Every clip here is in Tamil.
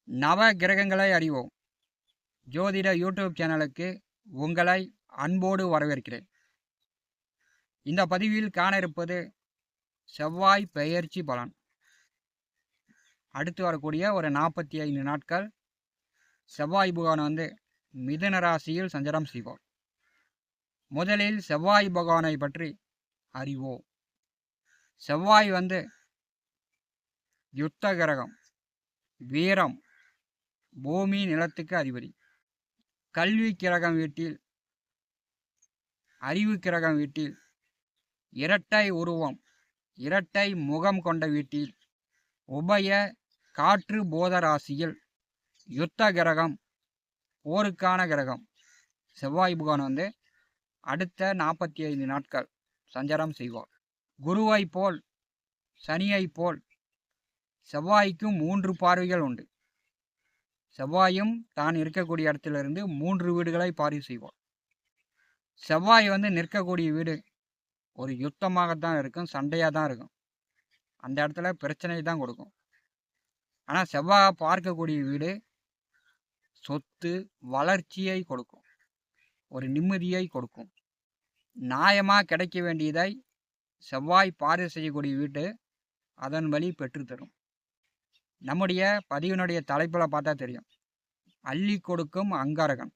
நவ கிரகங்களை அறிவோம் ஜோதிட யூடியூப் சேனலுக்கு உங்களை அன்போடு வரவேற்கிறேன். இந்த பதிவில் காண இருப்பது செவ்வாய் பெயர்ச்சி பலன். அடுத்து வரக்கூடிய ஒரு 45 நாட்கள் செவ்வாய் பகவான் மிதுன ராசியில் சஞ்சாரம் செய்வார். முதலில் செவ்வாய் பகவானை பற்றி அறிவோம். செவ்வாய் யுத்த கிரகம், வீரம், பூமி நிலத்துக்கு அதிபதி. கல்வி கிரகம் வீட்டில், அறிவு கிரகம் வீட்டில், இரட்டை உருவம், இரட்டை முகம் கொண்ட வீட்டில், உபய காற்று போத ராசியில் யுத்த கிரகம், போருக்கான கிரகம் செவ்வாய் பகவான் அடுத்த 45 நாட்கள் சஞ்சாரம் செய்வார். குருவை போல் சனியை போல் செவ்வாய்க்கும் 3 பார்வைகள் உண்டு. செவ்வாயும் தான் இருக்கக்கூடிய இடத்திலிருந்து 3 வீடுகளை பார்வை செய்வார். செவ்வாய் நிற்கக்கூடிய வீடு ஒரு யுத்தமாகத்தான் இருக்கும், சண்டையாக தான் இருக்கும். அந்த இடத்துல பிரச்சனை தான் கொடுக்கும். ஆனால் செவ்வாய் பார்க்கக்கூடிய வீடு சொத்து, வளர்ச்சியை கொடுக்கும், ஒரு நிம்மதியை கொடுக்கும். நியாயமாக கிடைக்க வேண்டியதை செவ்வாய் பார்வை செய்யக்கூடிய வீடு அதன் வழி பெற்றுத்தரும். நம்முடைய பதிவினுடைய தலைப்பில் பார்த்தா தெரியும், அள்ளி கொடுக்கும் அங்காரகன்.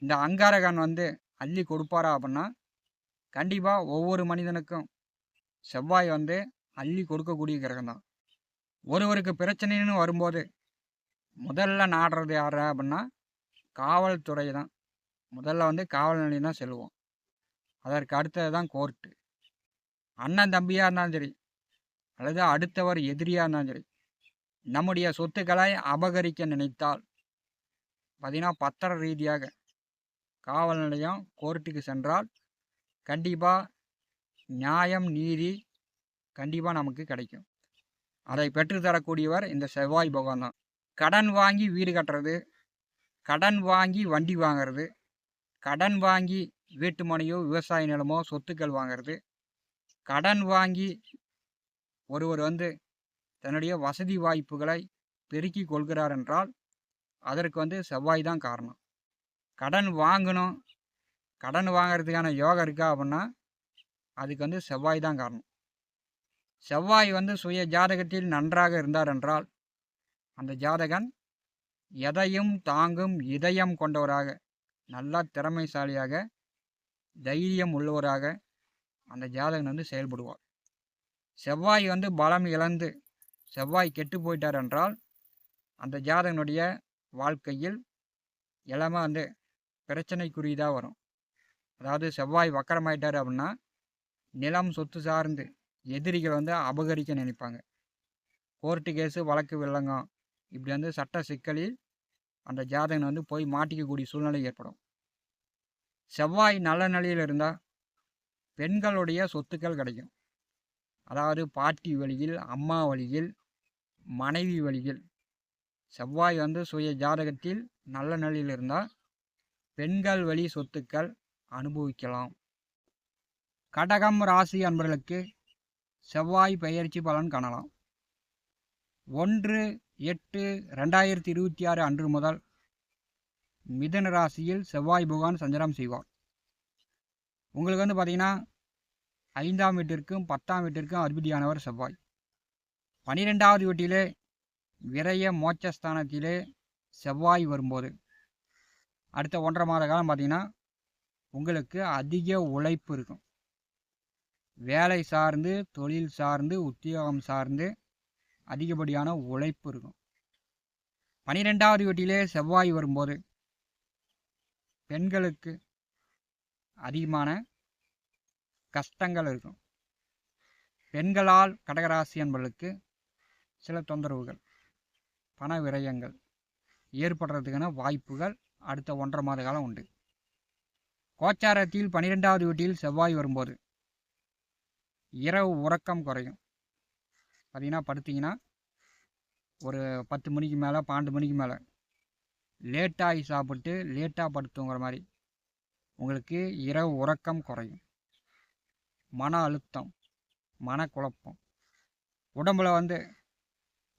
இந்த அங்காரகன் அள்ளி கொடுப்பாரா அப்படின்னா கண்டிப்பாக ஒவ்வொரு மனிதனுக்கும் செவ்வாய் அள்ளி கொடுக்கக்கூடிய கிரகம் தான். ஒருவருக்கு பிரச்சனைன்னு வரும்போது முதல்ல நாடுறது யார் அப்படின்னா காவல்துறை தான். முதல்ல காவல் நிலையம் தான் செல்வோம். அதற்கு அடுத்தது தான் கோர்ட்டு. அண்ணன் தம்பியாக இருந்தாலும் சரி, அல்லது அடுத்தவர் எதிரியாக இருந்தாலும் சரி, நம்முடைய சொத்துக்களை அபகரிக்க நினைத்தால் பார்த்தீங்கன்னா பத்திர ரீதியாக காவல் நிலையம், கோர்ட்டுக்கு சென்றால் கண்டிப்பாக நியாயம், நீதி கண்டிப்பாக நமக்கு கிடைக்கும். அதை பெற்றுத்தரக்கூடியவர் இந்த செவ்வாய் பகவான் தான். கடன் வாங்கி வீடு கட்டுறது, கடன் வாங்கி வண்டி வாங்கிறது, கடன் வாங்கி வீட்டு மனையோ விவசாய நிலமோ சொத்துக்கள் வாங்கிறது, கடன் வாங்கி ஒருவர் தன்னுடைய வசதி வாய்ப்புகளை பெருக்கி கொள்கிறார் என்றால் அதற்கு செவ்வாய் தான் காரணம். கடன் வாங்கணும், கடன் வாங்கிறதுக்கான யோகம் இருக்கா அப்படின்னா அதுக்கு செவ்வாய் தான் காரணம். செவ்வாய் சுய ஜாதகத்தில் நன்றாக இருந்தார் என்றால் அந்த ஜாதகன் எதையும் தாங்கும் இதயம் கொண்டவராக, நல்லா திறமைசாலியாக, தைரியம் உள்ளவராக அந்த ஜாதகன் செயல்படுவார். செவ்வாய் பலம் இழந்து செவ்வாய் கெட்டு போயிட்டார் என்றால் அந்த ஜாதகனுடைய வாழ்க்கையில் எல்லாமே பிரச்சனைக்குரியதாக வரும். அதாவது செவ்வாய் வக்கரமாயிட்டார் அப்படின்னா நிலம், சொத்து சார்ந்து எதிரிகள் அபகரிக்க நினைப்பாங்க. கோர்ட்டு கேஸு, வழக்கு வில்லங்கம், இப்படி சட்ட சிக்கலில் அந்த ஜாதகன் போய் மாட்டிக்கக்கூடிய சூழ்நிலை ஏற்படும். செவ்வாய் நல்ல நிலையில் இருந்தால் பெண்களுடைய சொத்துக்கள் கிடைக்கும். அதாவது பாட்டி வழியில், அம்மா வழியில், மனைவி வழியில் செவ்வாய் சுய ஜாதகத்தில் நல்ல நிலையில் இருந்தால் பெண்கள் வழி சொத்துக்கள் அனுபவிக்கலாம். கடகம் ராசி அன்பர்களுக்கு செவ்வாய் பெயர்ச்சி பலன் காணலாம். 1/8/2026 அன்று முதல் மிதுன ராசியில் செவ்வாய் பகவான் சஞ்சாரம் செய்வார். உங்களுக்கு பார்த்தீங்கன்னா 5ஆம் வீட்டிற்கும் 10ஆம் வீட்டிற்கும் அதிபதியானவர் செவ்வாய். 12வது வீட்டிலே விரய மோட்சஸ்தானத்திலே செவ்வாய் வரும்போது அடுத்த 1.5 மாத காலம் பார்த்தீங்கன்னா உங்களுக்கு அதிக உழைப்பு இருக்கும். வேலை சார்ந்து, தொழில் சார்ந்து, உத்தியோகம் சார்ந்து அதிகப்படியான உழைப்பு இருக்கும். 12வது வீட்டிலே செவ்வாய் வரும்போது பெண்களுக்கு அதிகமான கஷ்டங்கள் இருக்கும். பெண்களால் கடகராசி என்பவர்களுக்கு சில தொந்தரவுகள், பண விரயங்கள் ஏற்படுறதுக்கான வாய்ப்புகள் அடுத்த 1.5 மாத காலம் உண்டு. கோச்சாரத்தில் 12வது வீட்டில் செவ்வாய் வரும்போது இரவு உறக்கம் குறையும். பார்த்தீங்கன்னா படுத்திங்கன்னா ஒரு 10 மணிக்கு மேலே, 12 மணிக்கு மேலே லேட்டாகி சாப்பிட்டு லேட்டாக படுத்துங்கிற மாதிரி உங்களுக்கு இரவு உறக்கம் குறையும். மன அழுத்தம், மனக்குழப்பம், உடம்புல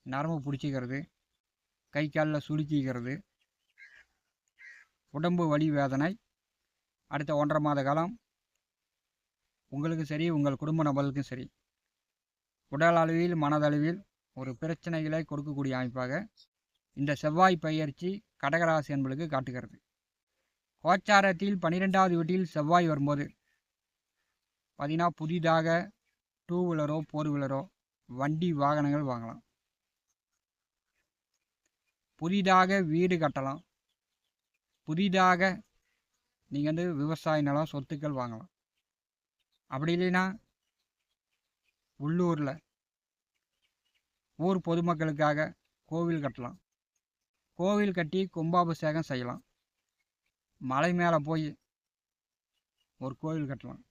நரம்பு பிடிச்சிக்கிறது, கை காலில் சுளுக்கிக்கிறது, உடம்பு வலி வேதனை அடுத்த 1.5 மாத காலம் உங்களுக்கு சரி, உங்கள் குடும்ப நபர்களுக்கும் சரி, உடல் அளவில் மனதளவில் ஒரு பிரச்சனைகளை கொடுக்கக்கூடிய அமைப்பாக இந்த செவ்வாய் பயிற்சி கடகராசி என்பளுக்கு காட்டுகிறது. கோச்சாரத்தில் 12வது வீட்டில் செவ்வாய் வரும்போது பார்த்தீங்கன்னா, புதிதாக 2 வீலரோ 4 வீலரோ வண்டி வாகனங்கள் வாங்கலாம், புதிதாக வீடு கட்டலாம், புதிதாக நீங்கள் விவசாய நிலம் சொத்துக்கள் வாங்கலாம். அப்படி இல்லைன்னா உள்ளூரில் ஊர் பொதுமக்களுக்காக கோவில் கட்டலாம், கோவில் கட்டி கும்பாபிஷேகம் செய்யலாம், மலை மேலே போய் ஒரு கோவில் கட்டலாம்.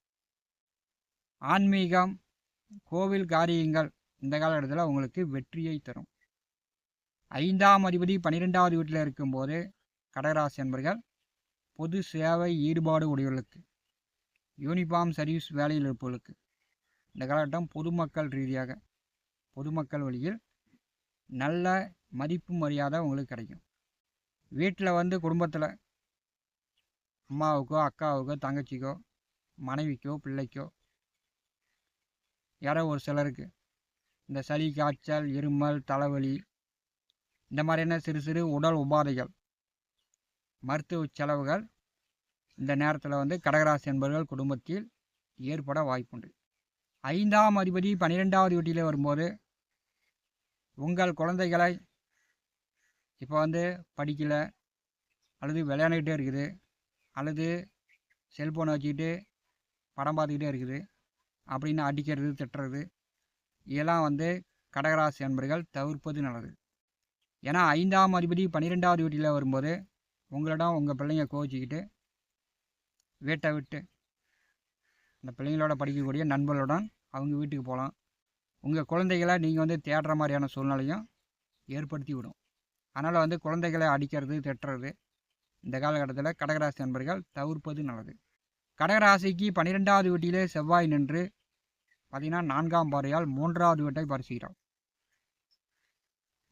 ஆன்மீகம் கோவில் காரியங்கள் இந்த காலகட்டத்தில் உங்களுக்கு வெற்றியை தரும். 5ஆம் அதிபதி 12வது வீட்டில் இருக்கும்போது கடகராசி என்பர்கள் பொது சேவை ஈடுபாடு உடையவர்களுக்கு, யூனிஃபார்ம் சர்வீஸ் வேலையில் இருப்பவர்களுக்கு இந்த காலகட்டம் பொதுமக்கள் ரீதியாக பொதுமக்கள் வழியில் நல்ல மதிப்பு மரியாதை உங்களுக்கு கிடைக்கும். வீட்டில் குடும்பத்தில் அம்மாவுக்கோ அக்காவுக்கோ தங்கச்சிக்கோ மனைவிக்கோ பிள்ளைக்கோ யாரோ ஒரு சிலருக்கு இந்த சளி காய்ச்சல் இருமல் தலைவலி இந்த மாதிரியான சிறு சிறு உடல் உபாதைகள் மருத்துவ செலவுகள் இந்த நேரத்தில் கடகராசி என்பவர்கள் குடும்பத்தில் ஏற்பட வாய்ப்புண்டு. 5ஆம் அதிபதி 12வது வீட்டில் வரும்போது உங்கள் குழந்தைகளை இப்போ படிக்கலை அல்லது விளையாண்டுக்கிட்டே இருக்குது அல்லது செல்ஃபோனை வச்சுக்கிட்டு படம் பார்த்துக்கிட்டே இருக்குது அப்படின்னு அடிக்கிறது திட்டுறது இதெல்லாம் கடகராசி என்பர்கள் தவிர்ப்பது நல்லது. ஏன்னா 5ஆம் அதிபதி 12வது வீட்டில் வரும்போது உங்களிடம் உங்கள் பிள்ளைங்க கோச்சிக்கிட்டு வீட்டை விட்டு அந்த பிள்ளைங்களோட படிக்கக்கூடிய நண்பர்களுடன் அவங்க வீட்டுக்கு போகலாம். உங்கள் குழந்தைகளை நீங்கள் தேடுற மாதிரியான சூழ்நிலையும் ஏற்படுத்தி விடும். அதனால் குழந்தைகளை அடிக்கிறது திட்டுறது இந்த காலகட்டத்தில் கடகராசி நண்பர்கள் தவிர்ப்பது நல்லது. கடகராசிக்கு 12வது வீட்டிலே செவ்வாய் நின்று பார்த்தீங்கன்னா 4ஆம் பார்வையால் 3வது வீட்டை பரிசுகிறார்.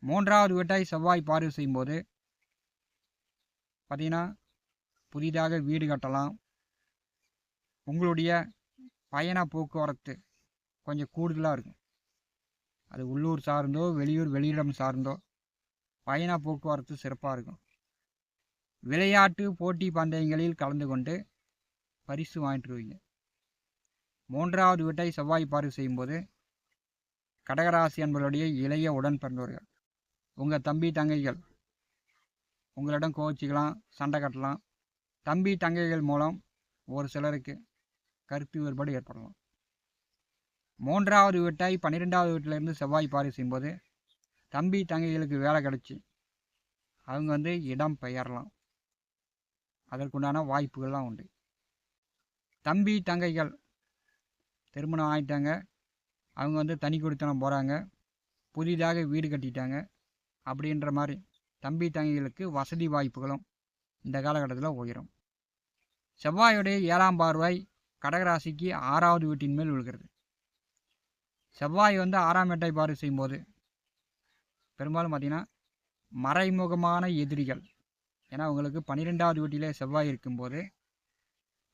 3வது வீட்டை செவ்வாய் பார்வை செய்யும்போது பார்த்தீங்கன்னா புதிதாக வீடு கட்டலாம், உங்களுடைய பயண போக்குவரத்து கொஞ்சம் கூடுதலாக இருக்கும். அது உள்ளூர் சார்ந்தோ வெளியிடம் சார்ந்தோ பயண போக்குவரத்து சிறப்பாக இருக்கும். விளையாட்டு போட்டி பந்தயங்களில் கலந்து கொண்டு பரிசு வாங்கிட்டுருவீங்க. 3வது வீட்டை செவ்வாய் பார்வை செய்யும்போது கடகராசி என்பவருடைய இளைய உடன் பிறந்தவர்கள், உங்கள் தம்பி தங்கைகள் உங்களிடம் கோச்சிக்கலாம், சண்டை கட்டலாம். தம்பி தங்கைகள் மூலம் ஒரு சிலருக்கு கருத்து வேறுபாடு ஏற்படலாம். 3வது வீட்டை 12வது வீட்டிலேருந்து செவ்வாய் பார்வை செய்யும்போது தம்பி தங்கைகளுக்கு வேலை கிடச்சி அவங்க இடம் பெயரலாம், அதற்குண்டான வாய்ப்புகள்லாம் உண்டு. தம்பி தங்கைகள் திருமணம் ஆகிட்டாங்க, அவங்க தனி கொடுத்தனம் போகிறாங்க, புதிதாக வீடு கட்டிட்டாங்க அப்படின்ற மாதிரி தம்பி தங்கைகளுக்கு வசதி வாய்ப்புகளும் இந்த காலகட்டத்தில் உயரும். செவ்வாயுடைய 7ஆம் பார்வை கடகராசிக்கு 6வது வீட்டின் மேல் விழுகிறது. செவ்வாய் 6ஆம் வீட்டை பார்வை செய்யும்போது பெரும்பாலும் பார்த்திங்கன்னா மறைமுகமான எதிரிகள், ஏன்னா உங்களுக்கு 12வது வீட்டிலே செவ்வாய் இருக்கும்போது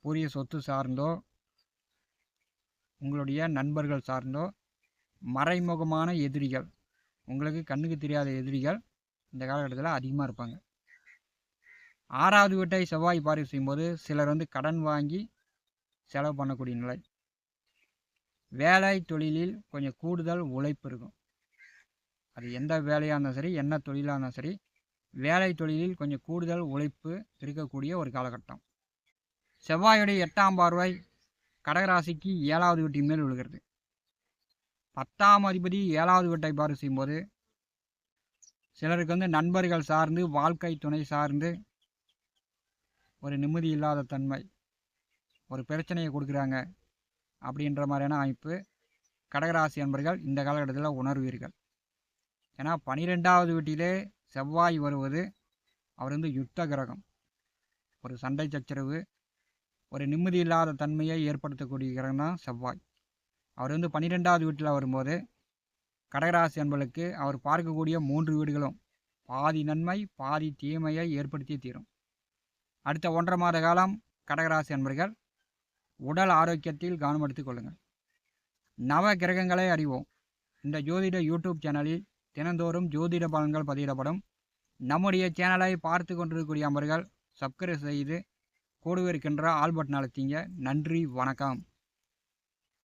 பூரிய சொத்து சார்ந்தோ உங்களுடைய நண்பர்கள் சார்ந்தோ மறைமுகமான எதிரிகள், உங்களுக்கு கண்ணுக்கு தெரியாத எதிரிகள் இந்த காலகட்டத்தில் அதிகமாக இருப்பாங்க. 6வது வீட்டை செவ்வாய் பார்வை செய்யும்போது சிலர் கடன் வாங்கி செலவு பண்ணக்கூடிய நிலை, வேலை தொழிலில் கொஞ்சம் கூடுதல் உழைப்பு இருக்கும். அது எந்த வேலையாக இருந்தாலும் சரி, என்ன தொழிலாக இருந்தாலும் சரி, வேலை தொழிலில் கொஞ்சம் கூடுதல் உழைப்பு இருக்கக்கூடிய ஒரு காலகட்டம். செவ்வாயுடைய 8ஆம் பார்வை கடகராசிக்கு 7வது வீட்டின் மேல் விழுகிறது. 10ஆம் அதிபதி 7வது வீட்டை பார்வை செய்யும்போது சிலருக்கு நண்பர்கள் சார்ந்து வாழ்க்கை துணை சார்ந்து ஒரு நிம்மதி இல்லாத தன்மை, ஒரு பிரச்சனையை கொடுக்குறாங்க அப்படின்ற மாதிரியான அமைப்பு கடகராசி என்பர்கள் இந்த காலகட்டத்தில் உணர்வீர்கள். ஏன்னா 12வது வீட்டிலே செவ்வாய் வருவது அவர் யுத்த கிரகம், ஒரு சண்டை சச்சரவு ஒரு நிம்மதி இல்லாத தன்மையை ஏற்படுத்தக்கூடிய கிரகம் தான் செவ்வாய். அவர் 12வது வீட்டில் வரும்போது கடகராசி என்பர்களுக்கு அவர் பார்க்கக்கூடிய 3 வீடுகளும் பாதி நன்மை பாதி தீமையை ஏற்படுத்தி தீரும். அடுத்த 1.5 மாத காலம் கடகராசி அன்பர்கள் உடல் ஆரோக்கியத்தில் கவனம் எடுத்துக் கொள்ளுங்கள். நவ கிரகங்களை அறிவோம். இந்த ஜோதிட யூடியூப் சேனலில் தினந்தோறும் ஜோதிட பலன்கள் பதிவிடப்படும். நம்முடைய சேனலை பார்த்து கொண்டிருக்கக்கூடிய அன்பர்கள் சப்ஸ்கிரைப் செய்து கூடவே இருக்கின்ற ஆல் பட்டன் அழுத்திங்க. நன்றி, வணக்கம்.